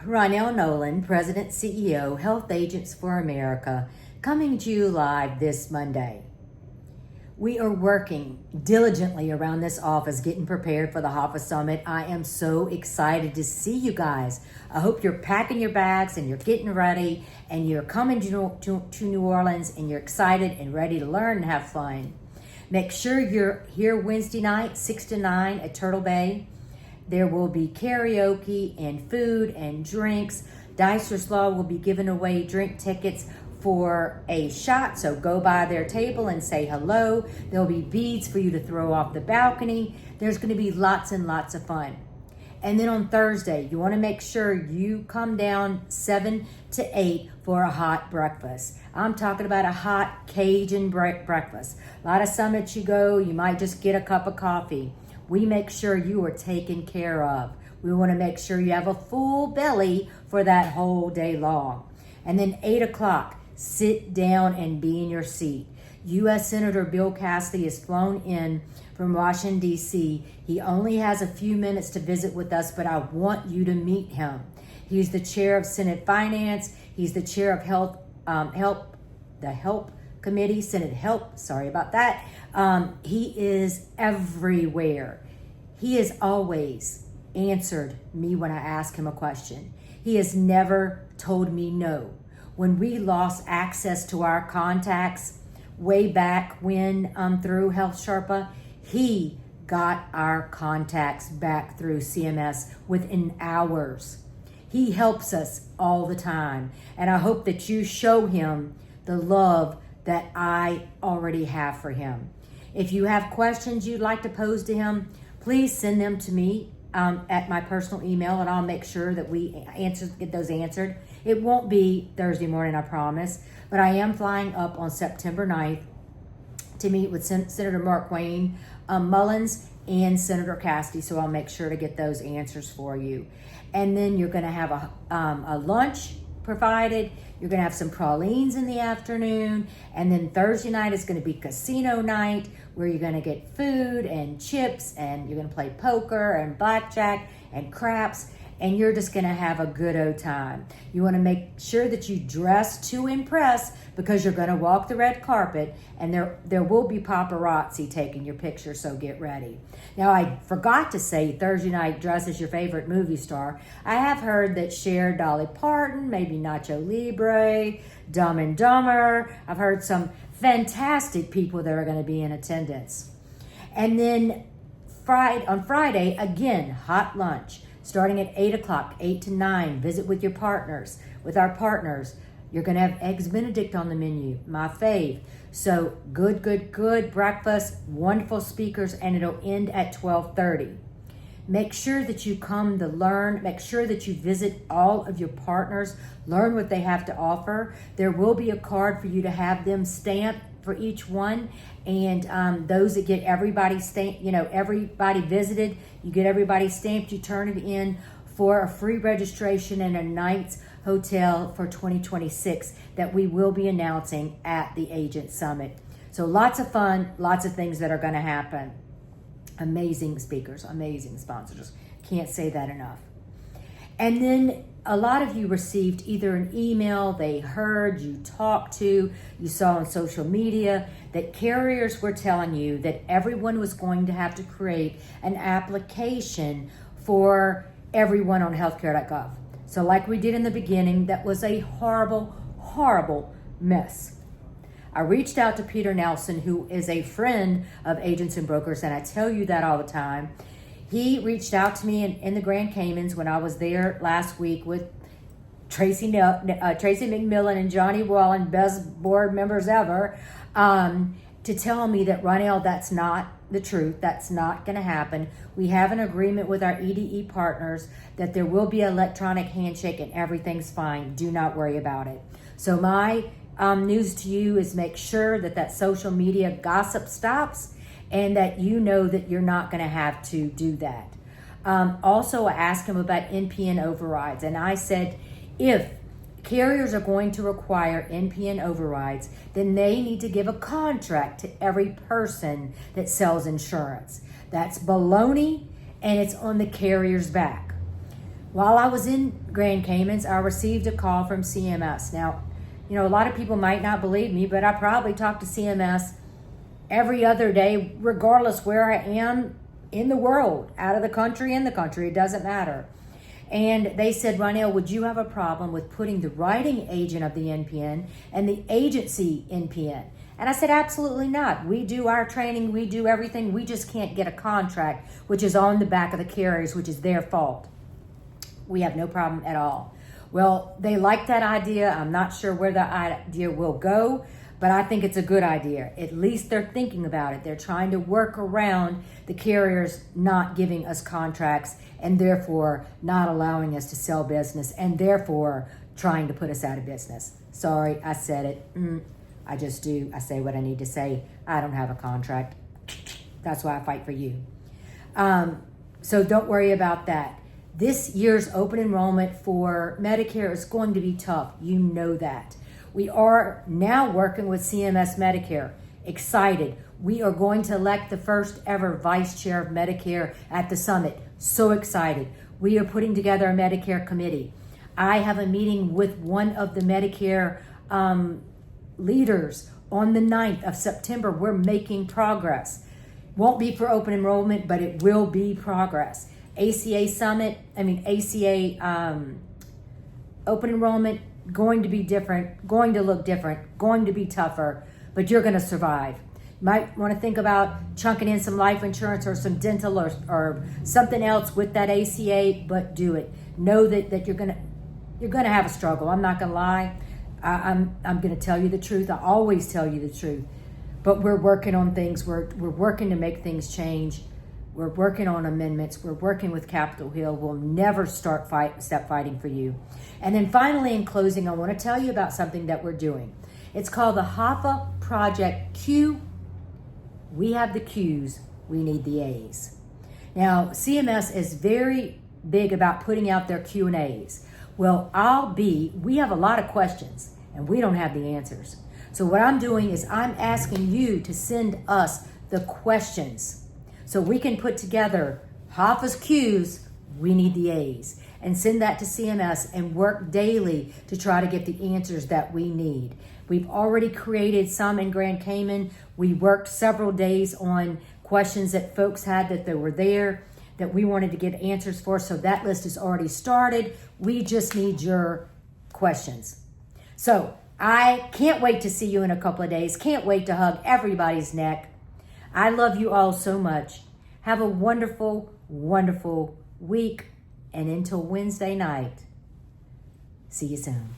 Ronell Nolan, President, CEO, Health Agents for America, coming to you live this Monday. We are working diligently around this office, getting prepared for the HAFA Summit. I am so excited to see you guys. I hope you're packing your bags and you're getting ready and you're coming to New Orleans and you're excited and ready to learn and have fun. Make sure you're here Wednesday night, 6 to 9 at Turtle Bay. There will be karaoke and food and drinks. Dicer's Law will be giving away drink tickets for a shot, so go by their table and say hello. There'll be beads for you to throw off the balcony. There's going to be lots and lots of fun. And then on Thursday, you want to make sure you come down 7 to 8 for a hot breakfast. I'm talking about a hot Cajun breakfast. A lot of summits you go, you might just get a cup of coffee. We make sure you are taken care of. We want to make sure you have a full belly for that whole day long. And then 8 o'clock, sit down and be in your seat. U.S. Senator Bill Cassidy is flown in from Washington, D.C. He only has a few minutes to visit with us, but I want you to meet him. He's the chair of Senate Finance. He's the chair of the Help Committee, Senate Help, sorry about that. He is everywhere. He has always answered me when I ask him a question. He has never told me no. When we lost access to our contacts way back when through Health Sherpa, he got our contacts back through CMS within hours. He helps us all the time, and I hope that you show him the love that I already have for him. If you have questions you'd like to pose to him, please send them to me at my personal email, and I'll make sure that we get those answered. It won't be Thursday morning, I promise, but I am flying up on September 9th to meet with Senator Mark Wayne Mullins and Senator Cassidy, so I'll make sure to get those answers for you. And then you're going to have a lunch provided. You're going to have some pralines in the afternoon, and then Thursday night is going to be casino night where you're going to get food and chips, and you're going to play poker and blackjack and craps, and you're just going to have a good old time. You want to make sure that you dress to impress because you're going to walk the red carpet, and there will be paparazzi taking your picture, so get ready. Now, I forgot to say Thursday night dress as your favorite movie star. I have heard that Cher, Dolly Parton, maybe Nacho Libre, Dumb and Dumber. I've heard some fantastic people that are going to be in attendance. And then on Friday, again, hot lunch. Starting at 8 o'clock, 8 to 9, visit with your partners. With our partners, you're going to have Eggs Benedict on the menu, my fave. So good breakfast, wonderful speakers, and it'll end at 12:30. Make sure that you come to learn. Make sure that you visit all of your partners, learn what they have to offer. There will be a card for you to have them stamp for each one, and those that get everybody stamped, everybody visited, you get everybody stamped, you turn it in for a free registration and a night's hotel for 2026 that we will be announcing at the Agent Summit. So lots of fun, lots of things that are going to happen. Amazing speakers, amazing sponsors. Can't say that enough. And then a lot of you received either an email, they heard, you talked to, you saw on social media that carriers were telling you that everyone was going to have to create an application for everyone on healthcare.gov. So like we did in the beginning, that was a horrible, horrible mess. I reached out to Peter Nelson, who is a friend of Agents and Brokers, and I tell you that all the time. He reached out to me in the Grand Caymans when I was there last week with Tracy McMillan and Johnny Wallen, best board members ever, to tell me that, Ronell, that's not the truth. That's not going to happen. We have an agreement with our EDE partners that there will be an electronic handshake and everything's fine. Do not worry about it. So my news to you is make sure that social media gossip stops and that you know that you're not going to have to do that. Also, I asked him about NPN overrides, and I said, if carriers are going to require NPN overrides, then they need to give a contract to every person that sells insurance. That's baloney, and it's on the carrier's back. While I was in Grand Caymans, I received a call from CMS. Now, you know, a lot of people might not believe me, but I probably talk to CMS every other day, regardless where I am in the world, out of the country, in the country, it doesn't matter. And they said, Ronell, would you have a problem with putting the writing agent of the NPN and the agency NPN? And I said, absolutely not. We do our training, we do everything. We just can't get a contract, which is on the back of the carriers, which is their fault. We have no problem at all. Well, they like that idea. I'm not sure where the idea will go, but I think it's a good idea. At least they're thinking about it. They're trying to work around the carriers not giving us contracts and therefore not allowing us to sell business and therefore trying to put us out of business. Sorry, I said it. I just do. I say what I need to say. I don't have a contract. That's why I fight for you. So don't worry about that. This year's open enrollment for Medicare is going to be tough. You know that. We are now working with CMS Medicare. Excited. We are going to elect the first ever vice chair of Medicare at the summit. So excited. We are putting together a Medicare committee. I have a meeting with one of the Medicare leaders on the 9th of September. We're making progress. Won't be for open enrollment, but it will be progress. ACA open enrollment, going to be different, going to look different, going to be tougher, but you're going to survive. You might want to think about chunking in some life insurance or some dental or something else with that ACA, but do it. Know that you're going to have a struggle. I'm not going to lie. I'm going to tell you the truth. I always tell you the truth. But we're working on things. We're working to make things change. We're working on amendments. We're working with Capitol Hill. We'll never stop fighting for you. And then finally, in closing, I want to tell you about something that we're doing. It's called the HAFA Project Q. We have the Qs. We need the A's. Now, CMS is very big about putting out their Q&As. Well, we have a lot of questions, and we don't have the answers. So what I'm doing is I'm asking you to send us the questions so we can put together HAFA's Qs, we need the A's, and send that to CMS and work daily to try to get the answers that we need. We've already created some in Grand Cayman. We worked several days on questions that folks had that they were there that we wanted to get answers for. So that list is already started. We just need your questions. So I can't wait to see you in a couple of days. Can't wait to hug everybody's neck. I love you all so much. Have a wonderful, wonderful week. And until Wednesday night, see you soon.